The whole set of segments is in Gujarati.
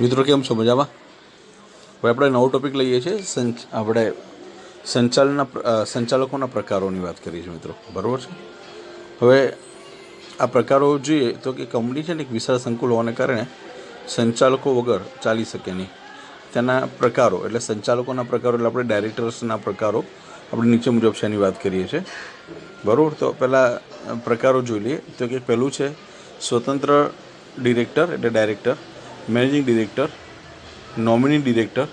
મિત્રો કેમ છો? મજામાં? હવે આપણે નવો ટોપિક લઈએ છીએ. આપણે સંચાલકોના પ્રકારોની વાત કરીએ છીએ મિત્રો, બરાબર છે. હવે આ પ્રકારો જોઈએ તો કે કંપની છે ને એક વિશાળ સંકુલ હોવાને કારણે સંચાલકો વગર ચાલી શકે નહીં. તેના પ્રકારો એટલે સંચાલકોના પ્રકારો એટલે આપણે ડાયરેક્ટર્સના પ્રકારો આપણે નીચે મુજબ છે એની વાત કરીએ છીએ, બરાબર. તો પહેલાં પ્રકારો જોઈ લઈએ. તો કે પહેલું છે સ્વતંત્ર ડિરેક્ટર એટલે director, managing director, nominee director,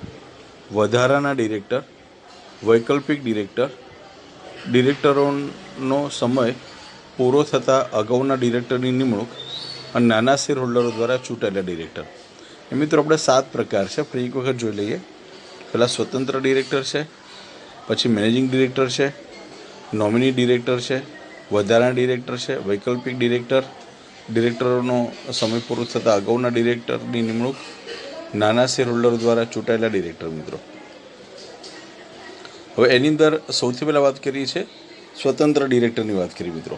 વધારાના ડિરેક્ટર, વૈકલ્પિક ડિરેક્ટર, ડિરેક્ટરોનો સમય પૂરો થતાં અગાઉના ડિરેક્ટરની નિમણૂક અને નાના શેર હોલ્ડરો દ્વારા ચૂંટાયેલા ડિરેક્ટર. એ મિત્રો આપણે 7 પ્રકાર છે, ફરી એક વખત જોઈ લઈએ. પહેલાં સ્વતંત્ર ડિરેક્ટર છે, પછી મેનેજિંગ ડિરેક્ટર છે, નોમિની ડિરેક્ટર છે, વધારાના ડિરેક્ટર છે, વૈકલ્પિક ડિરેક્ટર, ડિરેક્ટરોનો સમય પૂરો થતાં અગાઉના ડિરેક્ટરની નિમણૂક, નાના શેર હોલ્ડર દ્વારા ચૂંટાયેલા ડિરેક્ટર. મિત્રો હવે એની અંદર સૌથી પહેલાં વાત કરીએ છીએ સ્વતંત્ર ડિરેક્ટરની વાત કરીએ મિત્રો.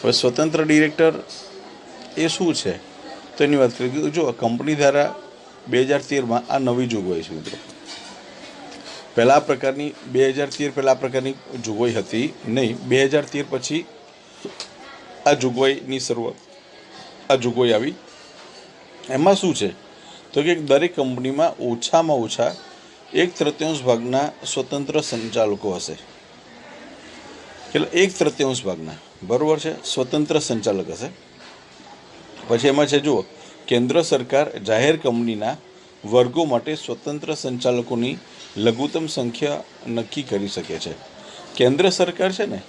હવે સ્વતંત્ર ડિરેક્ટર એ શું છે તો એની વાત કરીએ. જો કંપની દ્વારા 2013માં આ નવી જોગવાઈ છે મિત્રો. પહેલાં આ પ્રકારની 2013 પહેલાં આ પ્રકારની જોગવાઈ હતી નહીં. 2013 પછી આ જોગવાઈની શરૂઆત આ જોગવાઈ આવી. એમાં શું છે તો કે દરેક કંપનીમાં ઓછામાં ઓછા 1/3 ભાગના સ્વતંત્ર સંચાલકો હશે. એટલે 1/3 ભાગના, બરાબર છે, સ્વતંત્ર સંચાલક હશે. પછી એમાં છે જુઓ, કેન્દ્ર સરકાર જાહેર કંપનીના વર્ગો માટે સ્વતંત્ર સંચાલકોની લઘુત્તમ સંખ્યા નક્કી કરી શકે છે. કેન્દ્ર સરકાર છે ને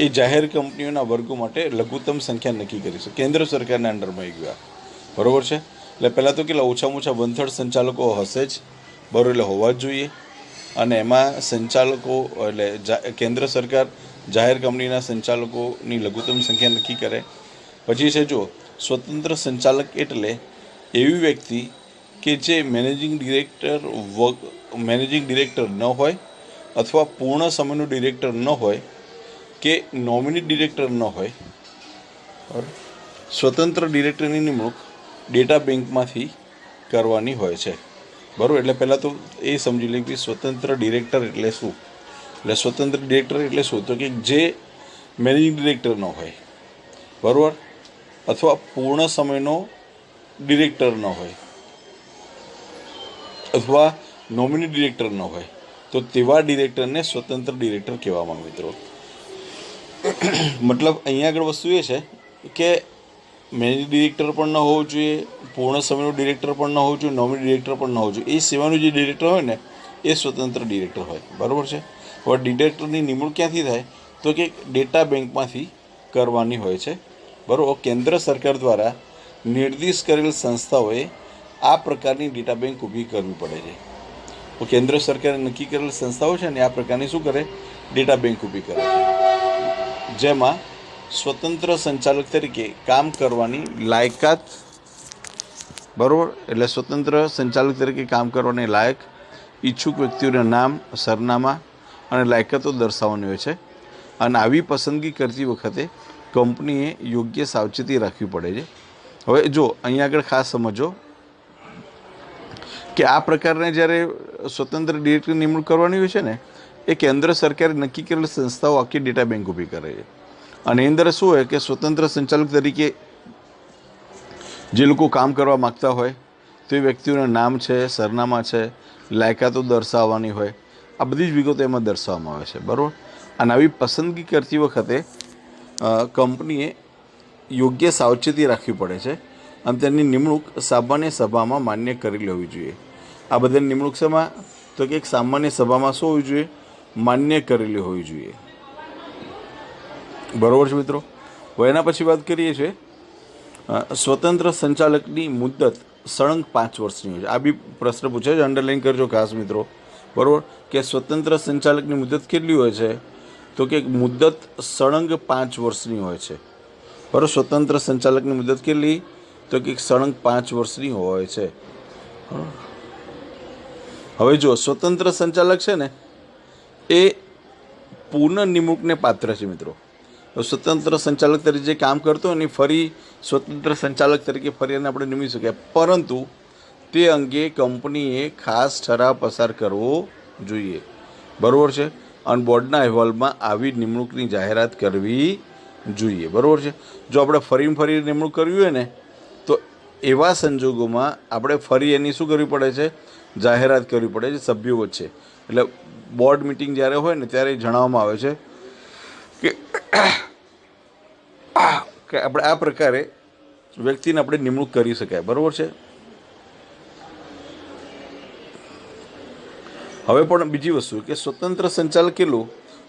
એ જાહેર કંપનીઓના વર્ગો માટે લઘુત્તમ સંખ્યા નક્કી કરી શકે. કેન્દ્ર સરકારના અંડરમાં આવી ગયા, બરાબર છે. એટલે પહેલાં તો કેટલા ઓછામાં ઓછા 1/3 સંચાલકો હશે જ, બરાબર, એટલે હોવા જ જોઈએ. અને એમાં સંચાલકો એટલે કેન્દ્ર સરકાર જાહેર કંપનીના સંચાલકોની લઘુત્તમ સંખ્યા નક્કી કરે. પછી છે જો સ્વતંત્ર સંચાલક એટલે એવી વ્યક્તિ કે જે મેનેજિંગ ડિરેક્ટર ન હોય અથવા પૂર્ણ સમયનું ડિરેક્ટર ન હોય કે નોમિની ડિરેક્ટર ન હોય. સ્વતંત્ર ડિરેક્ટરની નિમણૂક ડેટા બેંકમાંથી કરવાની હોય છે, બરાબર. એટલે પહેલાં તો એ સમજી લઈએ કે સ્વતંત્ર ડિરેક્ટર એટલે શું. એટલે સ્વતંત્ર ડિરેક્ટર એટલે શું તો કે જે મેનેજિંગ ડિરેક્ટર ન હોય, બરાબર, અથવા પૂર્ણ સમયનો ડિરેક્ટર ન હોય અથવા નોમિની ડિરેક્ટર ન હોય તો તેવા ડિરેક્ટરને સ્વતંત્ર ડિરેક્ટર કહેવામાં આવે મિત્રો. મતલબ અહીંયા આગળ વસ્તુ એ છે કે મેનેજિંગ ડિરેક્ટર પણ ન હોવું જોઈએ, પૂર્ણ સમયનું ડિરેક્ટર પણ ન હોવું જોઈએ, નોમિની ડિરેક્ટર પણ ન હોવું જોઈએ. એ સિવાયનું જે ડિરેક્ટર હોય ને એ સ્વતંત્ર ડિરેક્ટર હોય, બરાબર છે. હવે ડિરેક્ટરની નિમણૂક ક્યાંથી થાય તો કે ડેટા બેંકમાંથી કરવાની હોય છે, બરાબર. કેન્દ્ર સરકાર દ્વારા નિર્દેશ કરેલ સંસ્થાઓએ આ પ્રકારની ડેટા બેંક ઊભી કરવી પડે છે. તો કેન્દ્ર સરકારે નક્કી કરેલ સંસ્થાઓ છે ને આ પ્રકારની શું કરે, ડેટા બેંક ઊભી કરે છે, જેમાં સ્વતંત્ર સંચાલક તરીકે કામ કરવાની લાયકાત, બરાબર, એટલે સ્વતંત્ર સંચાલક તરીકે કામ કરવાની લાયક ઈચ્છુક વ્યક્તિઓના નામ, સરનામા અને લાયકાતો દર્શાવવાની હોય છે. અને આવી પસંદગી કરતી વખતે કંપનીએ યોગ્ય સાવચેતી રાખવી પડે છે. હવે જો અહીંયા આગળ ખાસ સમજો કે આ પ્રકારના જ્યારે સ્વતંત્ર ડિરેક્ટરની નિમણૂક કરવાની હોય છે ને એ કેન્દ્ર સરકારે નક્કી કરેલી સંસ્થાઓ આખી ડેટા બેંક ઊભી કરે છે. અને એની અંદર શું હોય કે સ્વતંત્ર સંચાલક તરીકે જે લોકો કામ કરવા માગતા હોય તો એ વ્યક્તિઓના નામ છે, સરનામા છે, લાયકાતો દર્શાવવાની હોય, આ બધી જ વિગતો એમાં દર્શાવવામાં આવે છે, બરાબર. અને આવી પસંદગી કરતી વખતે કંપનીએ યોગ્ય સાવચેતી રાખવી પડે છે અને તેની નિમણૂક સામાન્ય સભામાં માન્ય કરી લેવી જોઈએ. આ બધાની નિમણૂક શેમાં તો કે એક સામાન્ય સભામાં શું હોવી જોઈએ, માન્ય કરેલી હોવી જોઈએ, બરાબર છે મિત્રો. હવે એના પછી વાત કરીએ છીએ સ્વતંત્ર સંચાલકની મુદ્દત સળંગ 5 વર્ષની હોય છે. આ બી પ્રશ્ન પૂછે છે, અંડરલાઈન કરજો ખાસ મિત્રો, બરાબર, કે સ્વતંત્ર સંચાલકની મુદ્દત કેટલી હોય છે તો કે મુદ્દત સળંગ 5 વર્ષની હોય છે, બરાબર. સ્વતંત્ર સંચાલકની મુદ્દત કેટલી તો કે સળંગ 5 વર્ષની હોય છે. હવે જો સ્વતંત્ર સંચાલક છે ને એ પૂર્ણ નિમણૂકને પાત્ર છે મિત્રો. સ્વતંત્ર સંચાલક તરીકે જે કામ કરતો હોય ને ફરી સ્વતંત્ર સંચાલક તરીકે ફરી એને આપણે નિમી શકીએ, પરંતુ તે અંગે કંપનીએ ખાસ ઠરાવ પસાર કરવો જોઈએ, બરાબર છે. અને બોર્ડના અહેવાલમાં આવી નિમણૂકની જાહેરાત કરવી જોઈએ, બરાબર છે. જો આપણે ફરી નિમણૂક કરવી હોય ને તો એવા સંજોગોમાં આપણે ફરી એની શું કરવી પડે છે? જાહેરાત કરવી પડે છે સભ્યો વચ્ચે. એટલે બોર્ડ મિટિંગ જ્યારે હોય ને ત્યારે જણાવવામાં આવે છે કે આપણે આ પ્રકારે વ્યક્તિને આપણે નિમણૂક કરી શકાય, બરાબર છે. હવે પણ બીજી વસ્તુ કે સ્વતંત્ર સંચાલક કેટલું?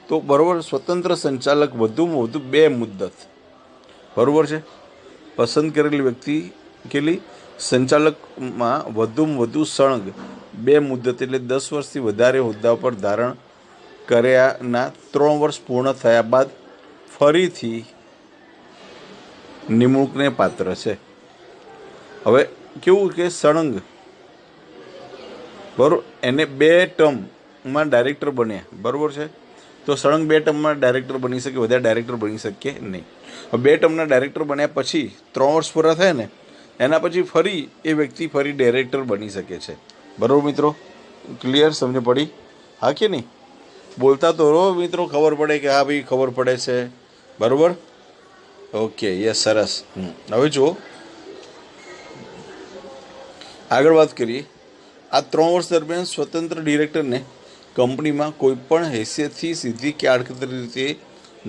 તો બરાબર, સ્વતંત્ર સંચાલક વધુમાં વધુ 2 મુદ્દત, બરાબર છે. પસંદ કરેલી વ્યક્તિ કેટલી? સંચાલકમાં વધુમાં વધુ સળંગ 2 મુદ્દત એટલે 10 વર્ષથી વધારે હોદ્દા પર ધારણ કર્યાના 3 વર્ષ પૂર્ણ થયા બાદ ફરીથી નિમણૂકને પાત્ર છે. હવે કેવું કે સળંગ, બરાબર, એને 2 ટર્મમાં ડાયરેક્ટર બન્યા, બરાબર છે. તો સળંગ 2 ટર્મમાં ડાયરેક્ટર બની શકે, વધારે ડાયરેક્ટર બની શકે નહીં. 2 ટર્મના ડાયરેક્ટર બન્યા પછી 3 વર્ષ પૂરા થાય ને એના પછી ફરી એ વ્યક્તિ ફરી ડાયરેક્ટર બની શકે છે, બરાબર મિત્રો? ક્લિયર? સમજ પડી? હા કે નહીં? બોલતા તો રહો મિત્રો, ખબર પડે કે હા ભાઈ ખબર પડે છે, બરાબર? ઓકે, યસ, સરસ. હવે જુઓ, આગળ વાત કરીએ. આ 3 વર્ષ દરમિયાન સ્વતંત્ર ડિરેક્ટરને કંપનીમાં કોઈપણ હેસિયતથી સીધી કે આડકતરી રીતે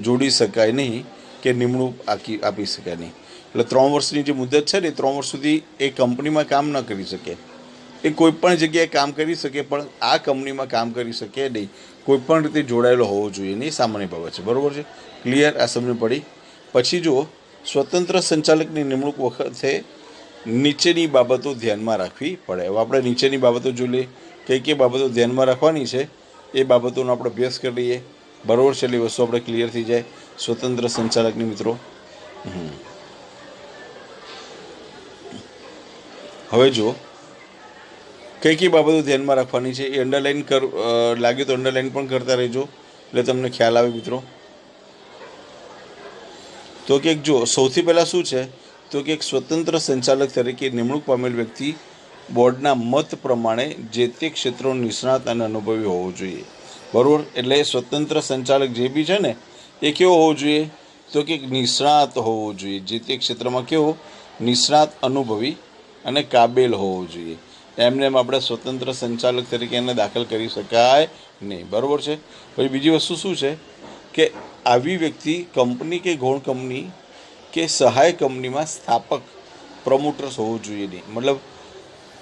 જોડી શકાય નહીં કે નિમણૂક આપી શકાય નહીં. એટલે 3 વર્ષની જે મુદત છે ને, 3 વર્ષ સુધી એ કંપનીમાં કામ ન કરી શકે. એ કોઈપણ જગ્યાએ કામ કરી શકે પણ આ કંપનીમાં કામ કરી શકે નહીં. કોઈપણ રીતે જોડાયેલો હોવો જોઈએ નહીં, સામાન્ય બાબત છે, બરાબર છે. ક્લિયર? આ સમજ પડી? પછી જુઓ, સ્વતંત્ર સંચાલકની નિમણૂક વખતે નીચેની બાબતો ધ્યાનમાં રાખવી પડે. હવે આપણે નીચેની બાબતો જોઈ લઈએ, કઈ બાબતો ધ્યાનમાં રાખવાની છે એ બાબતોનો આપણે અભ્યાસ કરી લઈએ, બરાબર છે. એટલે વસ્તુ આપણે ક્લિયર થઈ જાય સ્વતંત્ર સંચાલકની મિત્રો. હવે જુઓ, કઈ બાબતો ધ્યાનમાં રાખવાની છે એ અંડરલાઇન લાગે તો અંડરલાઇન પણ કરતા રહેજો એટલે તમને ખ્યાલ આવે મિત્રો. તો કે જો સૌથી પહેલાં શું છે તો કે એક સ્વતંત્ર સંચાલક તરીકે નિમણૂક પામેલ વ્યક્તિ બોર્ડના મત પ્રમાણે જે તે ક્ષેત્રનો નિષ્ણાત અને અનુભવી હોવો જોઈએ, બરાબર? એટલે સ્વતંત્ર સંચાલક જે બી છે ને એ કેવો હોવો જોઈએ? તો કે નિષ્ણાત હોવો જોઈએ, જે તે ક્ષેત્રમાં કેવો? નિષ્ણાત, અનુભવી અને કાબેલ હોવો જોઈએ. એમને એમ આપણે સ્વતંત્ર સંચાલક તરીકે એને દાખલ કરી શકાય નહીં, બરાબર છે. પછી બીજી વસ્તુ શું છે કે આવી વ્યક્તિ કંપની કે ગૌણ કંપની કે સહાય કંપનીમાં સ્થાપક, પ્રમોટર્સ હોવું જોઈએ નહીં. મતલબ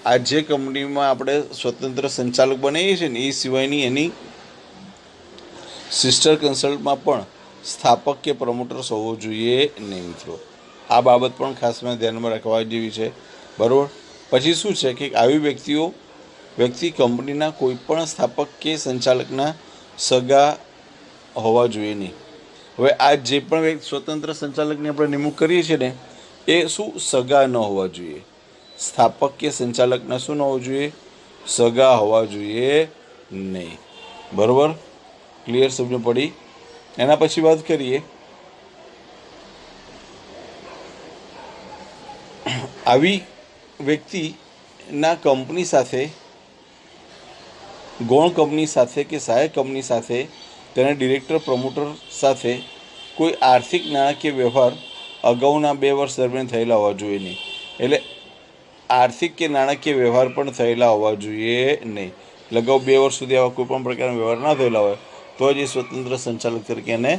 આ જે કંપનીમાં આપણે સ્વતંત્ર સંચાલક બનાવીએ છીએ ને એ સિવાયની એની સિસ્ટર કન્સલ્ટમાં પણ સ્થાપક કે પ્રમોટર્સ હોવો જોઈએ નહીં મિત્રો. આ બાબત પણ ખાસ ધ્યાનમાં રાખવા જેવી છે, બરાબર. પછી શું છે કે આવી વ્યક્તિ કંપનીના કોઈ પણ સ્થાપક કે સંચાલકના સગા હોવા જોઈએ નહીં. હવે આ જે પણ સ્વતંત્ર સંચાલકની આપણે નિમણૂક કરીએ છીએ ને એ શું? સગા ન હોવા જોઈએ. સ્થાપક કે સંચાલકના શું ન હોવું જોઈએ? સગા હોવા જોઈએ નહીં, બરાબર? ક્લિયર? સમજ પડી? એના પછી વાત કરીએ, આવી વ્યક્તિના કંપની સાથે, ગૌણ કંપની સાથે કે સહાયક કંપની સાથે, તેના ડિરેક્ટર, પ્રમોટર સાથે કોઈ આર્થિક નાણાકીય વ્યવહાર અગાઉના 2 વર્ષ દરમિયાન થયેલા હોવા જોઈએ નહીં. એટલે આર્થિક કે નાણાકીય વ્યવહાર પણ થયેલા હોવા જોઈએ નહીં. અગાઉ 2 વર્ષ સુધી આવા કોઈ પણ પ્રકારના વ્યવહાર ના થયેલા હોય તો જ એ સ્વતંત્ર સંચાલક તરીકે એને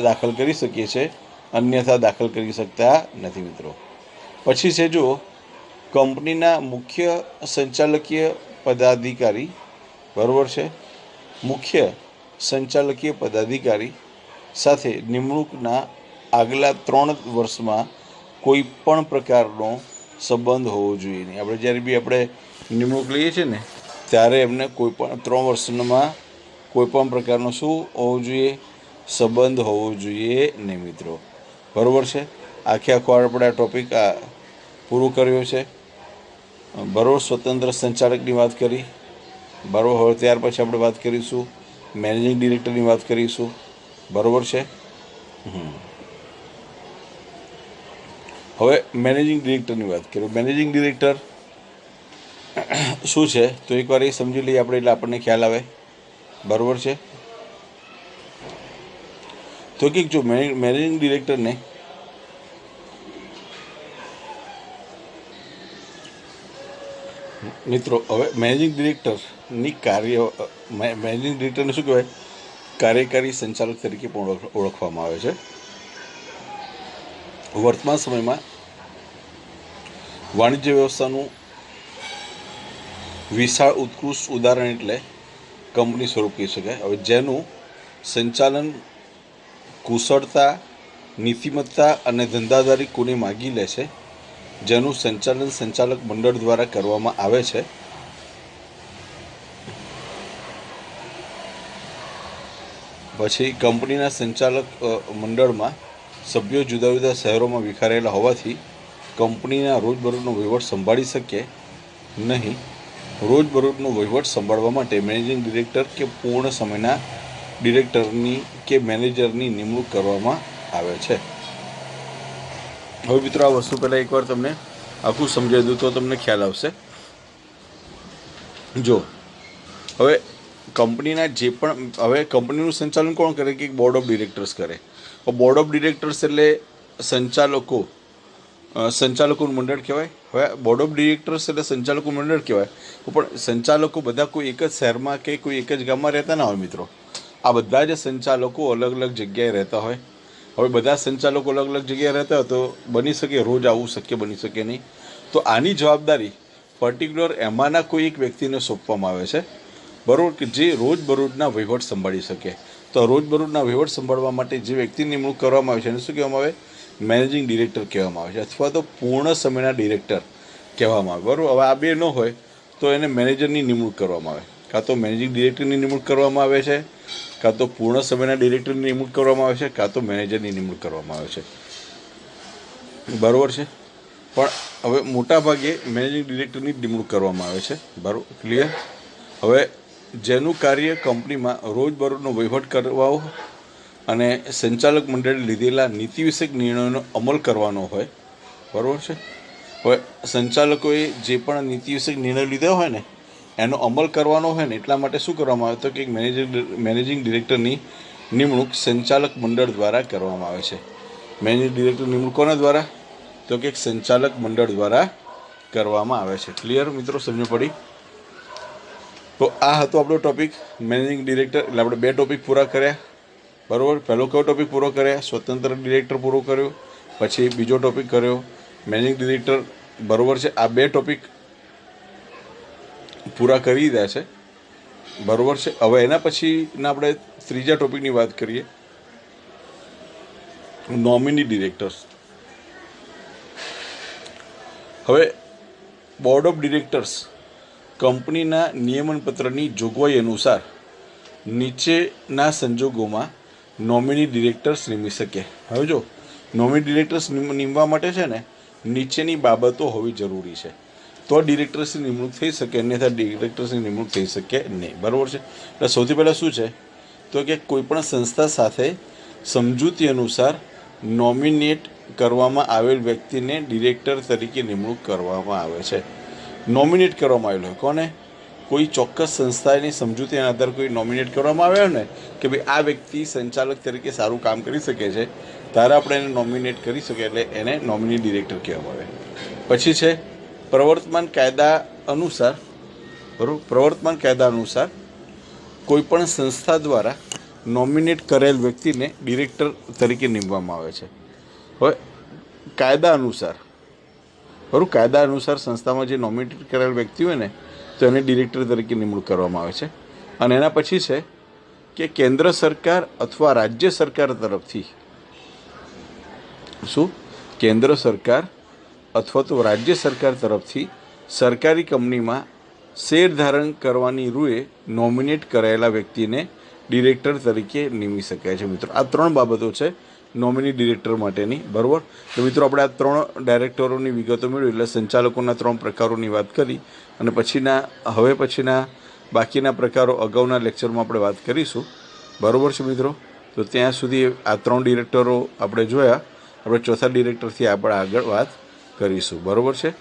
દાખલ કરી શકીએ છીએ, અન્યથા દાખલ કરી શકતા નથી મિત્રો. પછી છે જો કંપનીના મુખ્ય સંચાલકીય પદાધિકારી, બરાબર છે, મુખ્ય સંચાલકીય પદાધિકારી સાથે નિમણૂકના આગલા 3 વર્ષમાં કોઈ પણ પ્રકારનો સંબંધ હોવો જોઈએ નહીં. આપણે જ્યારે બી આપણે નિમણૂક લઈએ છીએ ને ત્યારે એમને કોઈ પણ 3 વર્ષમાં કોઈ પણ પ્રકારનો શું હોવો જોઈએ? સંબંધ હોવો જોઈએ નહીં મિત્રો, બરાબર છે. આખો આપણે આ ટૉપિક પૂરો કર્યો છે, બરાબર. સ્વતંત્ર સંચાલકની વાત કરી, બરાબર. હવે ત્યાર પછી આપણે વાત કરીશું મેનેજિંગ ડિરેક્ટરની વાત કરીશું, બરાબર છે. હવે મેનેજિંગ ડિરેક્ટરની વાત કરીએ. મેનેજિંગ ડિરેક્ટર શું છે તો એકવાર એ સમજી લઈએ આપણે, એટલે આપણને ખ્યાલ આવે. બરાબર છે. તો કે જો મેનેજિંગ ડિરેક્ટરને મિત્રો, હવે મેનેજિંગ ડિરેક્ટરની મેનેજિંગ ડિરેક્ટરને શું કહેવાય? કાર્યકારી સંચાલક તરીકે પણ ઓળખવામાં આવે છે. વર્તમાન સમયમાં વાણિજ્ય વ્યવસ્થાનું વિશાળ ઉત્કૃષ્ટ ઉદાહરણ એટલે કંપની સ્વરૂપ કહી શકાય. હવે જેનું સંચાલન કુશળતા, નીતિમત્તા અને ધંધાદારી કોને માગી લે છે, જેનું સંચાલન સંચાલક મંડળ દ્વારા કરવામાં આવે છે. પછી કંપનીના સંચાલક મંડળમાં સભ્યો જુદા જુદા શહેરોમાં વિખરાયેલા હોવાથી કંપનીના રોજબરોજનો વહીવટ સંભાળી શકે નહીં. રોજબરોજનો વહીવટ સંભાળવા માટે મેનેજિંગ ડિરેક્ટર કે પૂર્ણ સમયના ડિરેક્ટરની કે મેનેજરની નિમણૂક કરવામાં આવે છે. હવે મિત્રો, આ વસ્તુ પહેલાં એકવાર તમને આખું સમજાવી દઉં તો તમને ખ્યાલ આવશે. જો હવે કંપનીના જે પણ, હવે કંપનીનું સંચાલન કોણ કરે? કે બોર્ડ ઓફ ડિરેક્ટર્સ કરે. બોર્ડ ઓફ ડિરેક્ટર્સ એટલે સંચાલકોનું મંડળ કહેવાય. હવે બોર્ડ ઓફ ડિરેક્ટર્સ એટલે સંચાલકોનું મંડળ કહેવાય, પણ સંચાલકો બધા કોઈ એક જ શહેરમાં કે કોઈ એક જ ગામમાં રહેતા ના હોય મિત્રો. આ બધા જ સંચાલકો અલગ અલગ જગ્યાએ રહેતા હોય. હવે બધા સંચાલકો અલગ અલગ જગ્યાએ રહેતા હોય તો બની શકે રોજ આવવું શક્ય બની શકે નહીં. તો આની જવાબદારી પર્ટિક્યુલર એમાંના કોઈ એક વ્યક્તિને સોંપવામાં આવે છે, બરાબર, કે જે રોજબરોજના વહીવટ સંભાળી શકે. તો રોજબરોજના વહીવટ સંભાળવા માટે જે વ્યક્તિની નિમણૂક કરવામાં આવે છે એને શું કહેવામાં આવે? મેનેજિંગ ડિરેક્ટર કહેવામાં આવે છે, અથવા તો પૂર્ણ સમયના ડિરેક્ટર કહેવામાં આવે. બરાબર. હવે આ બે ન હોય તો એને મેનેજરની નિમણૂક કરવામાં આવે. કાં તો મેનેજિંગ ડિરેક્ટરની નિમણૂક કરવામાં આવે છે, કાં તો પૂર્ણ સમયના ડિરેક્ટરની નિમણૂક કરવામાં આવે છે, કાં તો મેનેજરની નિમણૂક કરવામાં આવે છે. બરાબર છે. પણ હવે મોટાભાગે મેનેજિંગ ડિરેક્ટરની નિમણૂક કરવામાં આવે છે. બરાબર, ક્લિયર? હવે જેનું કાર્ય કંપનીમાં રોજબરોજનો વહીવટ કરવાનો અને સંચાલક મંડળે લીધેલા નીતિ વિષયક નિર્ણયોનો અમલ કરવાનો હોય. બરાબર છે. હવે સંચાલકોએ જે પણ નીતિ વિષયક નિર્ણય લીધો હોય ને એનો અમલ કરવાનો હોય ને, એટલા માટે શું કરવામાં આવે? તો કે મેનેજિંગ ડિરેક્ટરની નિમણૂક સંચાલક મંડળ દ્વારા કરવામાં આવે છે. મેનેજિંગ ડિરેક્ટર નિમણૂક કોના દ્વારા? તો કે સંચાલક મંડળ દ્વારા કરવામાં આવે છે. ક્લિયર મિત્રો? સમજ પડી? તો આ હતો આપણો ટોપિક મેનેજિંગ ડિરેક્ટર. એટલે આપણે બે ટોપિક પૂરા કર્યા. બરાબર. પહેલો કયો ટોપિક પૂરો કર્યા? સ્વતંત્ર ડિરેક્ટર પૂરો કર્યો. પછી બીજો ટોપિક કર્યો મેનેજિંગ ડિરેક્ટર. બરાબર છે. આ બે ટોપિક પૂરા કરી દીધા છે. બરાબર છે. હવે એના પછીના આપણે ત્રીજા ટોપિકની વાત કરીએ, નોમિની ડિરેક્ટર્સ. હવે બોર્ડ ઓફ ડિરેક્ટર્સ કંપનીના નિયમનપત્રની જોગવાઈ અનુસાર નીચેના સંજોગોમાં નોમિની ડિરેક્ટર્સ નિમી શકે. હવે જો નોમિની ડિરેક્ટર્સ નિમવા માટે છે ને નીચેની બાબતો હોવી જરૂરી છે, તો ડિરેક્ટર્સની નિમણૂક થઈ શકે, અન્યથા ડિરેક્ટર્સની નિમણૂક થઈ શકે નહીં. બરાબર છે. એટલે સૌથી પહેલાં શું છે તો કે કોઈપણ સંસ્થા સાથે સમજૂતી અનુસાર નોમિનેટ કરવામાં આવેલ વ્યક્તિને ડિરેક્ટર તરીકે નિમણૂક કરવામાં આવે છે. નોમિનેટ કરવામાં આવેલો હોય કોને? કોઈ ચોક્કસ સંસ્થાની સમજૂતીના આધારે કોઈ નોમિનેટ કરવામાં આવ્યો ને કે ભાઈ આ વ્યક્તિ સંચાલક તરીકે સારું કામ કરી શકે છે, ત્યારે આપણે એને નોમિનેટ કરી શકીએ, એટલે એને નોમિની ડિરેક્ટર કહેવામાં આવે. પછી છે પ્રવર્તમાન કાયદા અનુસાર, બરાબર, પ્રવર્તમાન કાયદા અનુસાર કોઈ પણ સંસ્થા દ્વારા નોમિનેટ કરેલ વ્યક્તિને ડિરેક્ટર તરીકે નિમવામાં આવે છે. હવે કાયદા અનુસાર, બરાબર, કાયદા અનુસાર સંસ્થામાં જે નોમિનેટ કરેલ વ્યક્તિ હોય ને તો એને ડિરેક્ટર તરીકે નિમણૂક કરવામાં આવે છે. અને એના પછી છે કે કેન્દ્ર સરકાર અથવા રાજ્ય સરકાર તરફથી શું? કેન્દ્ર સરકાર અથવા તો રાજ્ય સરકાર તરફથી સરકારી કંપનીમાં શેર ધારણ કરવાની રૂએ નોમિનેટ કરાયેલા વ્યક્તિને ડિરેક્ટર તરીકે નિમી શકાય છે. મિત્રો, આ ત્રણ બાબતો છે નોમિની ડિરેક્ટર માટેની. બરાબર. તો મિત્રો, આપણે આ ત્રણ ડાયરેક્ટરોની વિગતો મેળવી, એટલે સંચાલકોના ત્રણ પ્રકારોની વાત કરી, અને હવે પછીના બાકીના પ્રકારો અગાઉના લેક્ચરમાં આપણે વાત કરીશું. બરાબર છે મિત્રો? તો ત્યાં સુધી આ ત્રણ ડિરેક્ટરો આપણે જોયા. આપણે ચોથા ડિરેક્ટરથી આપણે આગળ વાત કરીશું. બરાબર છે?